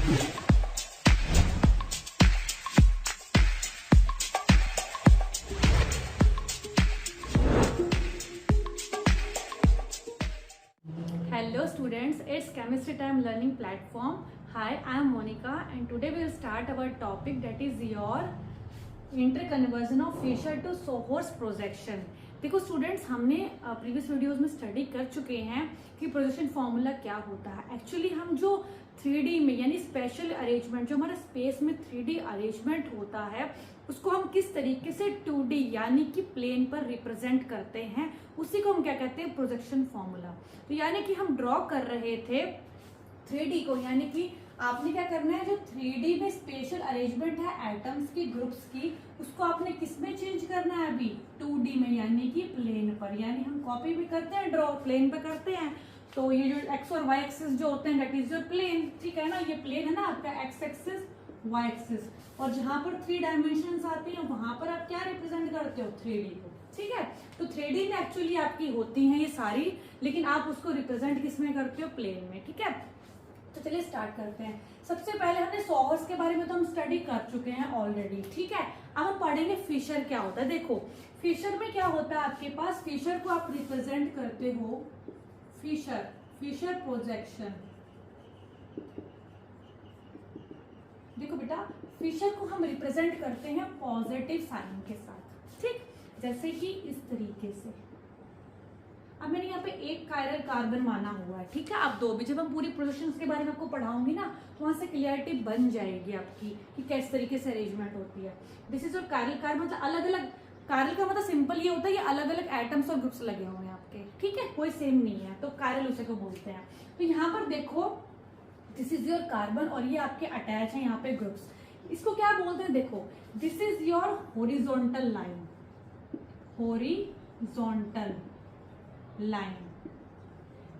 Hello students, it's Chemistry Time Learning Platform. Hi, I am Monica and today we will start our topic, that is your interconversion of Fisher to Sohor's projection. देखो students, हमने previous videos में study कर चुके हैं कि projection formula क्या होता है। एक्चुअली हम जो 3D में यानी स्पेशल अरेंजमेंट, जो हमारा स्पेस में 3D अरेंजमेंट होता है, उसको हम किस तरीके से 2D यानी कि प्लेन पर रिप्रेजेंट करते हैं, उसी को हम क्या कहते हैं, प्रोजेक्शन फॉर्मूला। तो यानी कि हम ड्रॉ कर रहे थे 3D को, यानी कि आपने क्या करना है, जो 3D में स्पेशल अरेंजमेंट है एटम्स की, ग्रुप्स की, उसको आपने किस में चेंज करना है, अभी 2D में यानी कि प्लेन पर। यानी हम कॉपी भी करते हैं, ड्रॉ प्लेन पे करते हैं। तो ये जो एक्स और वाई एक्सिस जो होते हैं, दैट इज योर प्लेन, ठीक है ना। ये प्लेन है ना आपका, एक्स एक्सिस वाई एक्सिस, और जहां पर 3 डायमेंशंस आती हैं वहां पर आप क्या रिप्रेजेंट करते हो, 3D को, ठीक है। तो 3D में एक्चुअली आपकी होती हैं ये सारी, लेकिन आप उसको रिप्रेजेंट किस में करते हो, प्लेन में, ठीक है। तो चलिए स्टार्ट करते हैं। सबसे पहले हमने सोहर्स के बारे में तो हम स्टडी कर चुके हैं ऑलरेडी, ठीक है। अब हम पढ़ेंगे फिशर क्या होता है। देखो फिशर में क्या होता है आपके पास, फिशर को आप रिप्रेजेंट करते हो, फिशर प्रोजेक्शन। देखो बेटा, फिशर को हम रिप्रेजेंट करते हैं पॉजिटिव साइन के साथ, ठीक, जैसे कि इस तरीके से। अब मैंने यहाँ पे एक कायरल कार्बन माना हुआ है, ठीक है। अब दो भी, जब हम पूरी प्रोजेक्शंस के बारे में आपको पढ़ाऊंगी ना, तो वहां से क्लियरिटी बन जाएगी आपकी कि किस तरीके से अरेंजमेंट होती है। दिस इज और कायरल कार्बन, मतलब अलग अलग, कायरल का मतलब सिंपल ये होता है, ये अलग अलग एटम्स और ग्रुप्स लगे हुए हैं आपके, ठीक है, कोई सेम नहीं है, तो कायरल उसे को बोलते हैं। तो यहाँ पर देखो, दिस इज योर कार्बन और ये आपके अटैच है यहाँ पे ग्रुप्स। इसको क्या बोलते हैं, देखो, this is your horizontal line, horizontal line,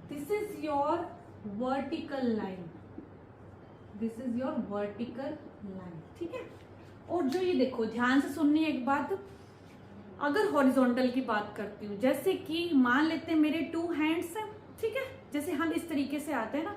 this is your vertical line, this is your vertical line, ठीक है। और जो ये देखो, ध्यान से सुननी है एक बात, अगर हॉरिजॉन्टल की बात करती हूँ, जैसे कि मान लेते हैं मेरे 2 हैंड्स हैं, ठीक है, जैसे हम इस तरीके से आते हैं ना,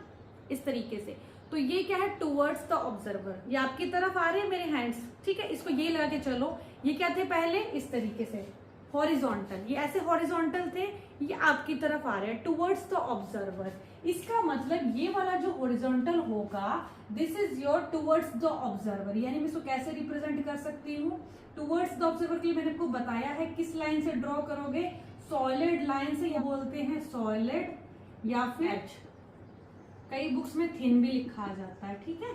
इस तरीके से, तो ये क्या है, टूवर्ड्स द ऑब्जर्वर, ये आपकी तरफ आ रहे हैं मेरे हैंड्स, ठीक है। इसको ये लगा के चलो, ये क्या थे पहले, इस तरीके से हॉरिजॉन्टल, ये ऐसे हॉरिजॉन्टल थे, ये आपकी तरफ आ रहे हैं टुवर्ड्स द ऑब्जर्वर। इसका मतलब ये वाला जो हॉरिजॉन्टल होगा, this is your towards the observer. यानी मैं इसको कैसे रिप्रेजेंट कर सकती हूँ, टुवर्ड्स द ऑब्जर्वर के लिए मैंने आपको बताया है किस लाइन से ड्रॉ करोगे, सॉलिड लाइन से, या बोलते हैं सॉलिड, या फिर कई बुक्स में थिन भी लिखा जाता है, ठीक है।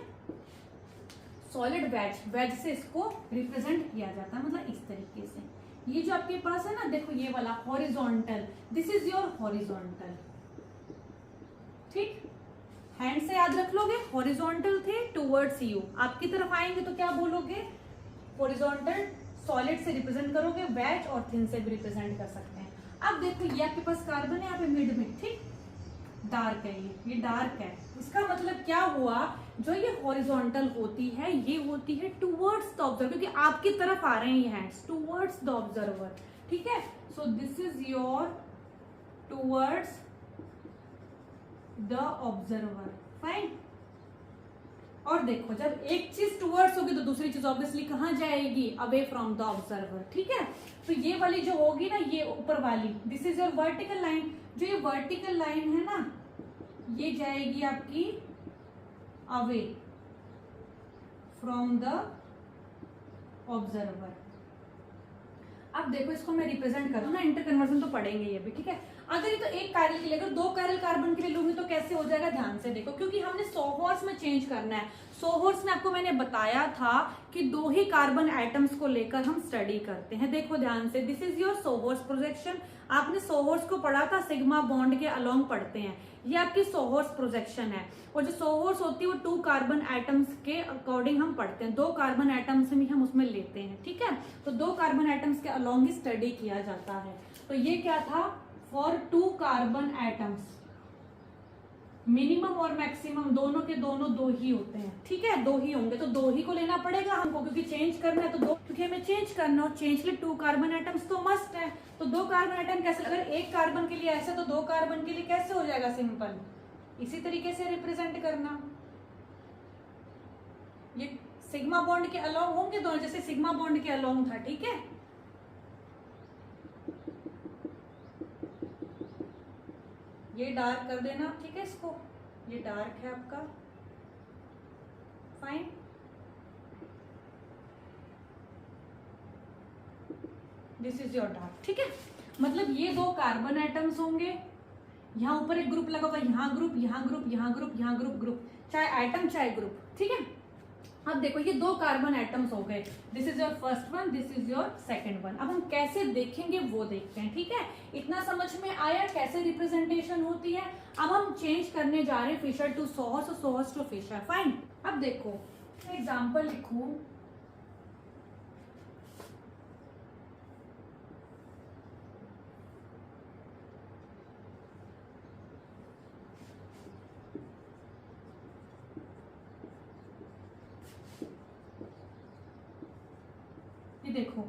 सॉलिड वेज, वेज से इसको रिप्रेजेंट किया जाता है, मतलब इस तरीके से। ये जो आपके पास है ना, देखो ये वाला horizontal, this is your horizontal, ठीक। हैंड से याद रख लोगे, हॉरिजॉन्टल थे टुवर्ड्स यू, आपकी तरफ आएंगे तो क्या बोलोगे, हॉरिजॉन्टल, सॉलिड से रिप्रेजेंट करोगे, वेज और थिन से भी रिप्रेजेंट कर सकते हैं। अब देखो ये आपके पास कार्बन है यहाँ पे मिड में, ठीक, डार्क है, ये डार्क है। इसका मतलब क्या हुआ, जो ये हॉरिजॉन्टल होती है, ये होती है टुवर्ड्स द ऑब्जर्वर, क्योंकि आपकी तरफ आ रहे हैं ये हैंड्स, टुवर्ड्स द ऑब्जर्वर, ठीक है। So this is your towards the observer, fine. और देखो, जब एक चीज टुवर्ड्स होगी तो दूसरी चीज ऑब्वियसली कहां जाएगी, अवे फ्रॉम द ऑब्जर्वर, ठीक है। तो ये वाली जो होगी ना, ये ऊपर वाली, this is your vertical line. जो ये वर्टिकल लाइन है ना, ये जाएगी आपकी अवे फ्रॉम द ऑब्जर्वर। अब देखो, इसको मैं रिप्रेजेंट करूँ ना, इंटरकन्वर्जन तो पढ़ेंगे ये भी, ठीक है। अगर ये तो एक कायरल के लिए, अगर 2 कायरल कार्बन के लिए लूंगी तो कैसे हो जाएगा, ध्यान से देखो, क्योंकि हमने सोहर्स में चेंज करना है। सोहर्स में आपको मैंने बताया था कि 2 ही कार्बन एटम्स को लेकर हम स्टडी करते हैं। देखो ध्यान से, this is your sawhorse projection. आपने सोहर्स को पढ़ा था, सिग्मा बॉन्ड के अलोंग पढ़ते हैं, ये आपकी सोहर्स प्रोजेक्शन है। और जो सोहर्स होती है वो 2 कार्बन एटम्स के अकॉर्डिंग हम पढ़ते हैं, 2 कार्बन एटम्स में हम उसमें लेते हैं, ठीक है। तो 2 कार्बन एटम्स के अलोंग ही स्टडी किया जाता है। तो ये क्या था, फॉर 2 कार्बन एटम्स, मिनिमम और मैक्सिमम दोनों के दोनों 2 ही होते हैं, ठीक है, 2 ही होंगे, तो 2 ही को लेना पड़ेगा हमको, क्योंकि चेंज करना है तो 2, क्योंकि हमें चेंज करना और चेंज के लिए 2 कार्बन एटम्स तो मस्ट है। तो 2 कार्बन एटम कैसे, अगर एक कार्बन के लिए ऐसे, तो 2 कार्बन के लिए कैसे हो जाएगा, सिंपल, इसी तरीके से रिप्रेजेंट करना, ये सिग्मा बॉन्ड के अलोंग होंगे दोनों, जैसे सिग्मा बॉन्ड के अलोंग था, ठीक है। ये डार्क कर देना, ठीक है, इसको, ये डार्क है आपका, fine. This is your dark, ठीक है। मतलब ये दो कार्बन एटम्स होंगे, यहाँ ऊपर एक ग्रुप लगा हुआ, यहाँ ग्रुप, यहाँ ग्रुप, यहाँ ग्रुप, यहाँ ग्रुप, ग्रुप, चाहे आइटम चाहे ग्रुप, ठीक है। अब देखो ये दो कार्बन एटम्स हो गए, this is your first one, this is your second one. अब हम कैसे देखेंगे वो देखते हैं, ठीक है। इतना समझ में आया कैसे रिप्रेजेंटेशन होती है। अब हम चेंज करने जा रहे हैं फिशर टू सोहर्स और सोहर्स टू फिशर, फाइन। अब देखो एग्जाम्पल लिखूं, देखो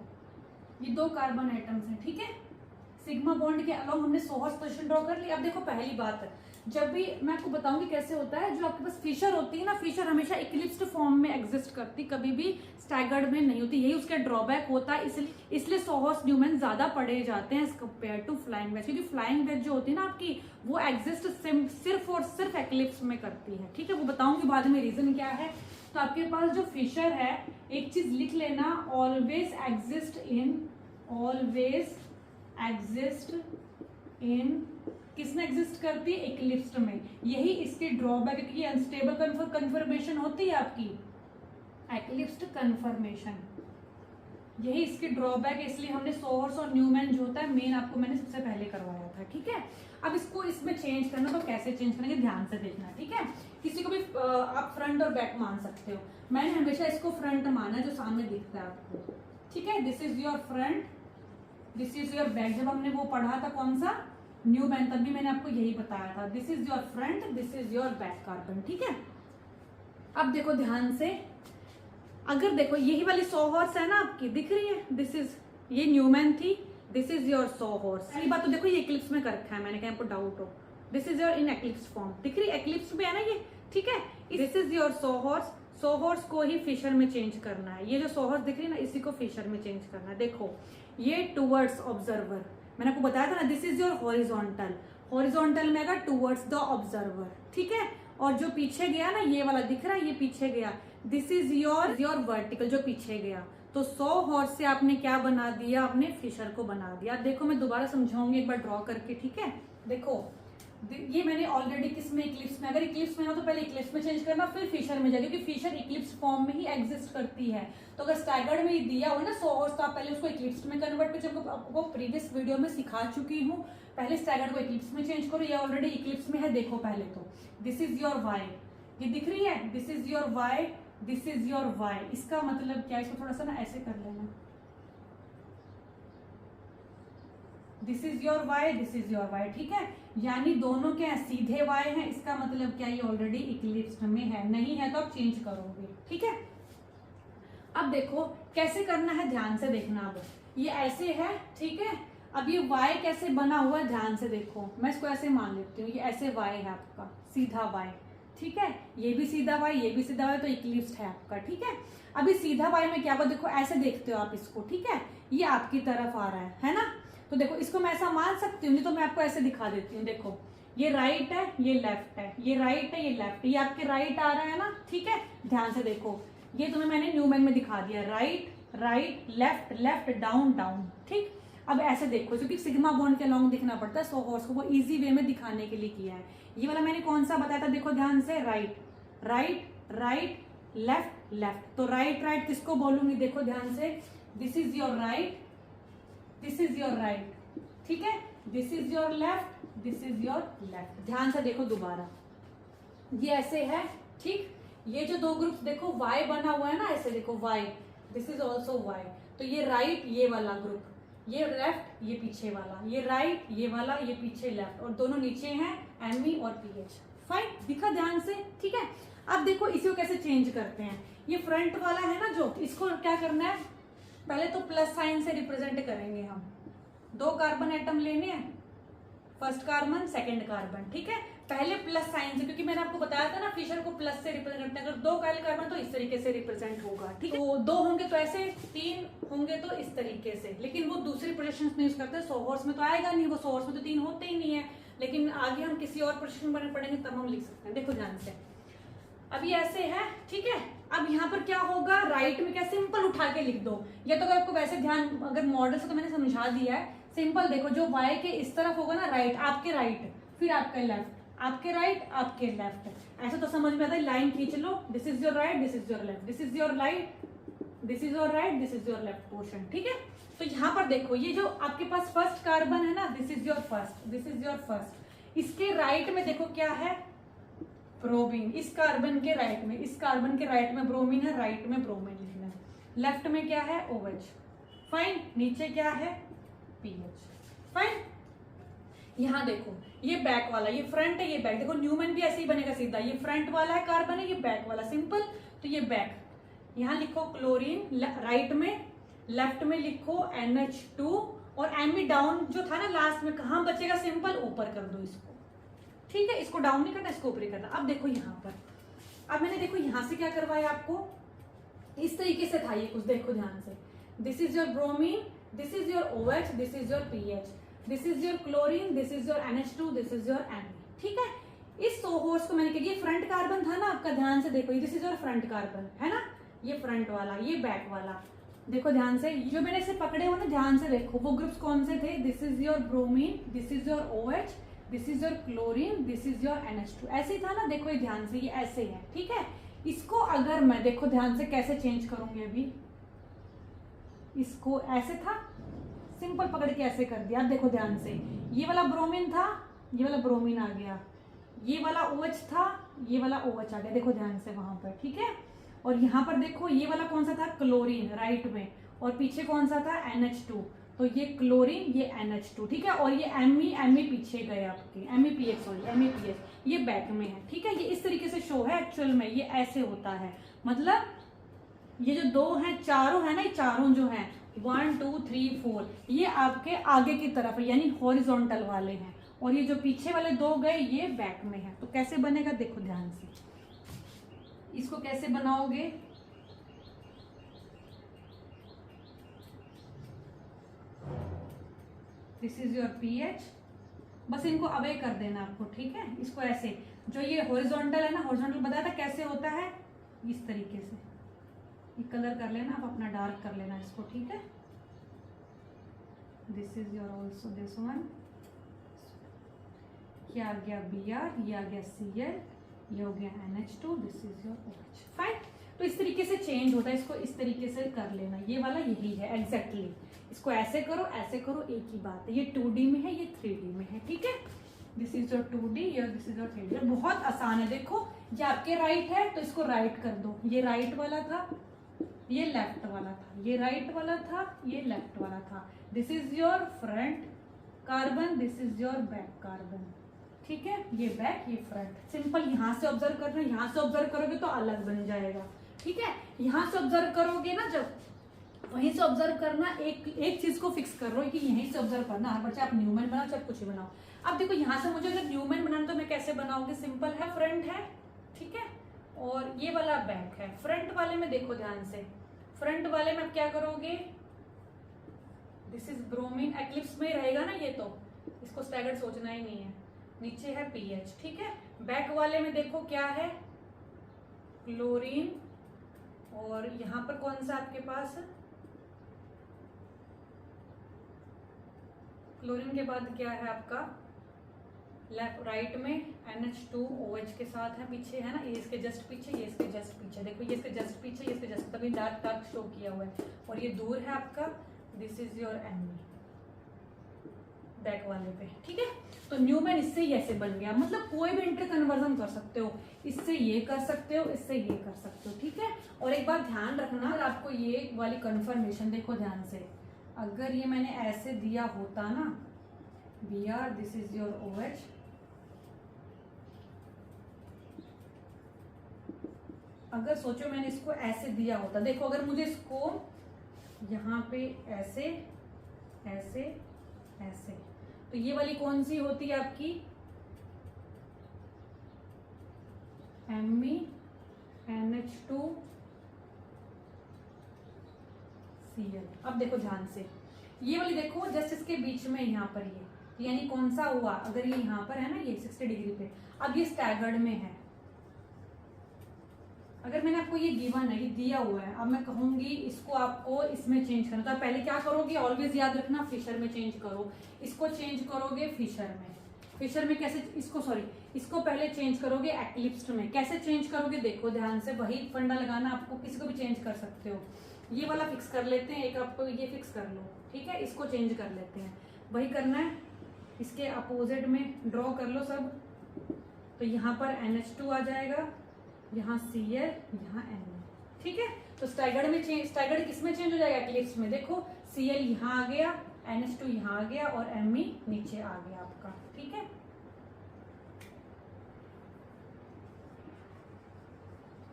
ये दो कार्बन एटम्स हैं, ठीक है। सिग्मा बॉन्ड के अलावा हमने सोहर्स पोजीशन ड्रॉ कर ली। अब देखो पहली बात है, जब भी मैं आपको बताऊंगी कैसे होता है, जो आपके पास फिशर होती है ना, फिशर हमेशा इक्लिप्स्ड फॉर्म में एग्जिस्ट करती, कभी भी स्टैगर्ड में नहीं होती। यही उसका ड्रॉबैक होता है, इसलिए सोहर्स न्यूमैन ज्यादा पढ़े जाते हैं as compare to flying wedge, क्योंकि फ्लाइंग वेज जो होती है ना आपकी, वो एग्जिस्ट सिर्फ और सिर्फ एक्लिप्स में करती है, ठीक है। वो बताऊंगी बाद में रीजन क्या है। तो आपके पास जो फिशर है, एक चीज लिख लेना, ऑलवेज एग्जिस्ट इन किसमें एग्जिस्ट करती है, इक्लिप्स में। यही इसकी ड्रॉबैक है, क्योंकि अनस्टेबल कन्फर्मेशन होती है आपकी, एक्लिप्स्ड कन्फर्मेशन, यही इसकी ड्रॉबैक है। इसलिए हमने सोहर्स और न्यूमैन जो होता है मेन, आपको मैंने सबसे पहले करवाया था, ठीक है। अब इसको इसमें चेंज करना, तो कैसे चेंज करेंगे ध्यान से देखना, ठीक है। किसी को भी आप फ्रंट और बैक मान सकते हो, मैंने हमेशा इसको फ्रंट माना जो सामने दिखता है आपको, ठीक है। This is your front, this is your back. जब हमने वो पढ़ा था कौन सा, न्यूमैन, तब भी मैंने आपको यही बताया था, this is your front, this is your back carbon, ठीक है। अब देखो ध्यान से, अगर देखो यही वाली सोहर्स है ना आपकी, दिख रही है, दिस इज, ये न्यूमैन थी, दिस इज योर सोहर्स। पहली बात तो देखो ये एक्लिप्स में कर रखा है मैंने, कहीं आपको डाउट हो, this is your in eclipse form, दिख रही है, एक्लिप्स में है ना ये, ठीक है। This is your sawhorse, sawhorse को ही फिशर में चेंज करना है। ये जो सोहर्स दिख रही है ना, इसी को फिशर में चेंज करना है। देखो ये टूवर्ड्स ऑब्जर्वर, मैंने आपको बताया था ना, this is your horizontal, horizontal में आएगा टूवर्ड्स द ऑब्जर्वर, ठीक है। और जो पीछे गया ना, ये वाला दिख रहा है, ये पीछे गया, दिस इज योर वर्टिकल, जो पीछे गया। तो 100 हॉर्स से आपने क्या बना दिया, आपने फिशर को बना दिया। देखो मैं दोबारा समझाऊंगी एक बार ड्रॉ करके, ठीक है। देखो ये मैंने ऑलरेडी किसमें, इक्लिप्स में, अगर इक्लिप्स में हो तो पहले इक्लिप्स में चेंज करना, फिर फिशर में जाएगा, क्योंकि फिशर इक्लिप्स फॉर्म में ही एग्जिस्ट करती है। तो अगर स्टैगर्ड में दिया हो ना 100 हॉर्स, तो आप पहले उसको इक्लिप्स में कन्वर्ट कर, जब आपको प्रीवियस वीडियो में सिखा चुकी हूँ, पहले स्टैगर्ड को इक्लिप्स में चेंज करो। ये ऑलरेडी इक्लिप्स में है, देखो पहले तो दिस इज योर वाई, ये दिख रही है, this is your Y, this is your Y. इसका मतलब क्या, इसको थोड़ा सा ना ऐसे कर लेना, this is your Y, this is your Y, ठीक है। यानी दोनों क्या सीधे वाई हैं, इसका मतलब क्या, ये ऑलरेडी इक्लिप्स में है, नहीं है तो आप चेंज करोगे, ठीक है। अब देखो कैसे करना है, ध्यान से देखना। अब ये ऐसे है, ठीक है। अब ये वाई कैसे बना हुआ है, ध्यान से देखो, मैं इसको ऐसे मान लेती हूँ, ये ऐसे वाई है आपका, सीधा वाई, ठीक है। ये भी सीधा वाई, ये भी सीधा वाई, तो इक्लिप्स है आपका, ठीक है। अभी सीधा वाई में क्या हुआ, देखो ऐसे देखते हो आप इसको, ठीक है, ये आपकी तरफ आ रहा है ना। तो देखो इसको मैं ऐसा मान सकती हूँ, नहीं तो मैं आपको ऐसे दिखा देती हूँ। देखो ये राइट है, ये लेफ्ट है, ये राइट है, ये लेफ्ट है, ये आपके राइट आ रहा है ना, ठीक है। ध्यान से देखो, ये तुम्हें मैंने न्यूमैन में दिखा दिया, right right, left left, down down, ठीक। अब ऐसे देखो, क्योंकि सिग्मा बॉन्ड के लॉन्ग दिखना पड़ता है, 100 हॉर्स को वो इजी वे में दिखाने के लिए किया है। ये वाला मैंने कौन सा बताया था, देखो ध्यान से, right right right, left left. तो राइट राइट किसको बोलूंगी, देखो ध्यान से, this is your right, this is your right, ठीक है, this is your left, this is your left. ध्यान से देखो दोबारा, ये ऐसे है, ठीक। ये जो दो ग्रुप्स देखो वाई बना हुआ है ना, ऐसे देखो Y, this is also Y. तो ये राइट, ये वाला ग्रुप, ये लेफ्ट, ये पीछे वाला, ये राइट, ये वाला, ये पीछे लेफ्ट, और दोनों नीचे हैं एमी और पीएच, फाइन, दिखा ध्यान से, ठीक है। अब देखो इसी को कैसे चेंज करते हैं। ये फ्रंट वाला है ना, जो इसको क्या करना है, पहले तो प्लस साइन से रिप्रेजेंट करेंगे हम। दो कार्बन एटम लेने हैं, फर्स्ट कार्बन सेकंड कार्बन, ठीक है। पहले प्लस साइन से, क्योंकि मैंने आपको बताया था ना फिशर को प्लस से रिप्रेजेंट करते हैं। अगर 2 काइल कार्बन तो इस तरीके से रिप्रेजेंट होगा, ठीक है। तो 2 होंगे तो ऐसे, 3 होंगे तो इस तरीके से, लेकिन वो दूसरी प्रोजेक्शन में यूज करते हैं। सोहर्स में तो आएगा नहीं, वो सोहर्स में तो 3 होते ही नहीं है, लेकिन आगे हम किसी और प्रोजेक्शन में पढ़ेंगे तब हम लिख सकते हैं। देखो ध्यान से, अब ये ऐसे है, ठीक है। अब यहाँ पर क्या होगा, राइट में क्या सिंपल उठा के लिख दो, या तो अगर आपको वैसे ध्यान, अगर मॉडल से तो मैंने समझा दिया है। सिंपल देखो, जो वाई के इस तरफ होगा ना, राइट, आपके राइट, फिर आपके लेफ्ट, आपके राइट, आपके लेफ्ट, ऐसा तो समझ में आता है। लाइन खींच लो, this is your right, this is your left, this is your right, this is your right, this is your left portion, ठीक है। तो यहाँ पर देखो, ये जो आपके पास फर्स्ट कार्बन है ना, this is your first, this is your first. इसके राइट में देखो क्या है, ब्रोमीन। इस कार्बन के राइट में, इस कार्बन के राइट में ब्रोमीन है, राइट में ब्रोमीन लिखना है। लेफ्ट में क्या है, OH, फाइन। नीचे क्या है, PH, फाइन। यहाँ देखो, ये बैक वाला, ये फ्रंट है, ये बैक। देखो न्यूमन भी ऐसे ही बनेगा सीधा, ये फ्रंट वाला है कार्बन है, ये बैक वाला, सिंपल। तो ये बैक, यहाँ लिखो क्लोरीन राइट में, लेफ्ट में लिखो NH2, और Ame डाउन जो था ना लास्ट में, कहाँ बचेगा, सिंपल ऊपर कर दो इसको, ठीक है। इसको डाउन नहीं करना, इसको ऊपर ही करना। अब देखो यहाँ पर, अब मैंने देखो यहाँ से क्या करवाया आपको, इस तरीके से था ये कुछ, देखो ध्यान से। This is your bromine, this is your OH, this is your PH, this is your chlorine, this is your NH2, this is your Ame, ठीक है। इस सोहोर्स को मैंने किया, ये फ्रंट कार्बन था ना आपका, ध्यान से देखो, this is your front carbon है ना, ये फ्रंट वाला, ये बैक वाला। देखो ध्यान से, जो मैंने इसे पकड़े हो ना, ध्यान से देखो वो ग्रुप्स कौन से थे। This is your bromine, this is your OH, this is your chlorine, this is your NH2, ऐसे ही था ना। देखो ये ध्यान से, ये ऐसे है, ठीक है। इसको अगर मैं, देखो ध्यान से कैसे चेंज करूंगी, अभी इसको ऐसे था, सिंपल पकड़ के ऐसे कर दिया। देखो ध्यान से, ये वाला ब्रोमीन था, ये वाला ब्रोमीन आ गया, ये वाला OH था, ये वाला OH आ गया। देखो ध्यान से वहां पर, ठीक है। और यहाँ पर देखो, ये वाला कौन सा था, क्लोरीन राइट में, और पीछे कौन सा था, NH2। तो ये क्लोरीन, ये NH2, ठीक है। और ये Ame पीछे गए आपके, MEPH, ये बैक में है, ठीक है। ये इस तरीके से शो है, एक्चुअल में ये ऐसे होता है। मतलब ये जो 2 हैं, चारों है ना, ये चारों जो हैं 1 2 3 4, ये आपके आगे की तरफ है, यानी हॉरिजॉन्टल वाले हैं। और ये जो पीछे वाले 2 गए, ये बैक में है। तो कैसे बनेगा, देखो ध्यान से, इसको कैसे बनाओगे, दिस इज योर PH, बस इनको अवे कर देना आपको, ठीक है। इसको ऐसे, जो ये हॉरिजॉन्टल है ना, हॉरिजॉन्टल बताया था कैसे होता है, इस तरीके से। ये कलर कर लेना आप अपना, डार्क कर लेना इसको, ठीक है। This is your also this one, ये आ गया Br, ये आ गया Cl, ये हो गया NH2, this is your OH, fine. तो इस तरीके से चेंज होता है, इसको इस तरीके से कर लेना। ये वाला यही है एग्जैक्टली, इसको ऐसे करो, ऐसे करो, एक ही बात है। ये 2D में है, ये 3D में है, ठीक है। दिस इज योर 2D, या दिस इज योर 3D। बहुत आसान है, देखो ये आपके राइट है तो इसको राइट कर दो, ये राइट वाला था, ये लेफ्ट वाला था, ये राइट वाला था, ये लेफ्ट वाला था। This is your front carbon, this is your back carbon, ठीक है। ये बैक, ये फ्रंट, सिंपल। यहाँ से ऑब्जर्व करना, यहाँ से ऑब्जर्व करोगे तो अलग बन जाएगा, ठीक है। यहाँ से ऑब्जर्व करोगे ना, जब वहीं से ऑब्जर्व करना, एक चीज को फिक्स कर लो कि यहीं से ऑब्जर्व करना, हर बार चाहे आप न्यूमन बनाओ चाहे कुछ भी बनाओ। अब देखो यहाँ से मुझे अगर न्यूमन बनाना तो मैं कैसे बनाऊंगी, सिंपल है, फ्रंट है, ठीक है, और ये वाला बैक है। फ्रंट वाले में देखो ध्यान से, फ्रंट वाले में आप क्या करोगे, दिस इज ब्रोमीन, एक्लिप्स में रहेगा ना ये, तो इसको स्टैगर्ड सोचना ही नहीं है। नीचे है PH, ठीक है। बैक वाले में देखो क्या है, क्लोरीन, और यहाँ पर कौन सा आपके पास, क्लोरीन के बाद क्या है आपका, लेफ्ट राइट में NH2 OH के साथ है, पीछे है ना, ये इसके जस्ट पीछे, ये इसके जस्ट पीछे। देखो ये इसके जस्ट पीछे, ये इसके जस्ट, तभी डार्क डार्क शो किया हुआ है। और ये दूर है आपका, this is your Ame, back वाले पे, ठीक है। तो न्यूमैन इससे ही ऐसे बन गया। मतलब कोई भी इंटर कन्वर्जन कर सकते हो, इससे ये कर सकते हो, इससे ये कर सकते हो, ठीक है। और एक बात ध्यान रखना, अगर आपको ये वाली कंफर्मेशन, देखो ध्यान से, अगर ये मैंने ऐसे दिया होता ना, Br, this is your OH, अगर सोचो मैंने इसको ऐसे दिया होता, देखो अगर मुझे इसको यहाँ पे ऐसे ऐसे ऐसे, तो ये वाली कौन सी होती है आपकी, MeNH2Cl। अब देखो ध्यान से, ये वाली देखो जस्ट इसके बीच में यहाँ पर ये यानी कौन सा हुआ, अगर ये यहाँ पर है ना, ये 60 डिग्री पे, अब ये स्टैगर्ड में है। अगर मैंने आपको ये गिवन है, ये दिया हुआ है, अब मैं कहूंगी इसको आपको इसमें चेंज करना, तो पहले क्या करोगे, ऑलवेज याद रखना फिशर में चेंज करो। इसको चेंज करोगे फिशर में। फिशर में कैसे, इसको पहले चेंज करोगे एक्लिप्स में। कैसे चेंज करोगे, देखो ध्यान से, वही फंडा लगाना, आपको किसी को भी चेंज कर सकते हो। ये वाला फिक्स कर लेते हैं, एक आपको ये फिक्स कर लो, ठीक है, इसको चेंज कर लेते हैं। वही करना है, इसके अपोजिट में ड्रॉ कर लो सब। तो यहाँ पर NH2 आ जाएगा, यहाँ Cl, यहाँ Na, ठीक है। तो स्टैगर्ड में चेंज, स्टैगर्ड किस में चेंज हो जाएगा, एक्लिप्स में। देखो Cl यहाँ आ गया, NH2 यहाँ आ गया और Me नीचे आ गया आपका, ठीक है।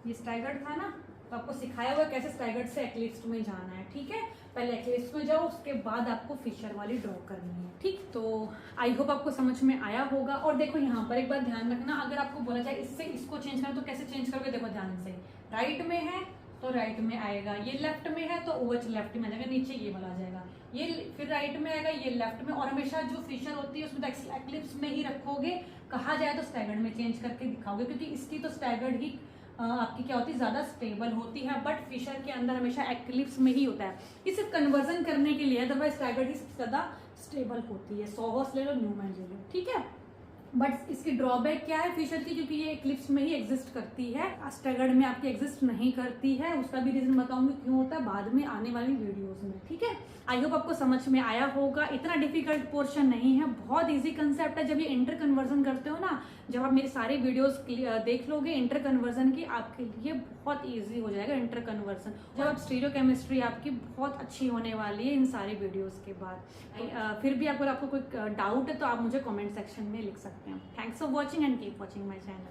ये स्टैगर्ड था ना, तो आपको सिखाया हुआ कैसे स्टैगर्ड से एक्लिप्स में जाना है, ठीक है। पहले एक्लिप्स में जाओ, उसके बाद आपको फिशर वाली ड्रॉ करनी है, ठीक। तो आई होप आपको समझ में आया होगा। और देखो यहाँ पर एक बात ध्यान रखना, अगर आपको बोला जाए इससे इसको चेंज करना, तो कैसे चेंज करोगे, देखो ध्यान से, राइट में है तो राइट में आएगा, ये लेफ्ट में है तो OH लेफ्ट में आ जाएगा, नीचे ये वाला आ जाएगा, ये फिर राइट में आएगा, ये लेफ्ट में। और हमेशा जो फिशर होती है उसमें तो एक्लिप्स में ही रखोगे, कहा जाए तो स्टैगर्ड में चेंज करके दिखाओगे, क्योंकि इसकी तो स्टैगर्ड ही आपकी क्या होती है, ज्यादा स्टेबल होती है। बट फिशर के अंदर हमेशा एक्लिप्स में ही होता है, ये सिर्फ कन्वर्जन करने के लिए, अदरवाइज स्टैगर्ड ही ज्यादा स्टेबल होती है। सोहॉस ले लो, न्यूमैन ले लो, ठीक है। बट इसकी ड्रॉबैक क्या है फिशर की, क्योंकि ये एक्लिप्स में ही एग्जिस्ट करती है, स्टैगर्ड में आपकी एग्जिस्ट नहीं करती है। उसका भी रीजन बताऊंगी क्यों होता है बाद में आने वाली वीडियोस में, ठीक है। आई होप आपको समझ में आया होगा। इतना डिफिकल्ट पोर्शन नहीं है, बहुत इजी कंसेप्ट है। जब ये इंटर कन्वर्जन करते हो ना, जब आप मेरी सारी वीडियोस देख लोगे इंटर कन्वर्जन की, आपके लिए बहुत इजी हो जाएगा इंटर कन्वर्जन। जब आप स्टीरियो केमिस्ट्री आपकी बहुत अच्छी होने वाली है इन सारी वीडियोस के बाद। फिर भी अगर आपको कोई डाउट है तो आप मुझे कमेंट सेक्शन में लिख सकते हैं। Thanks for watching and keep watching my channel.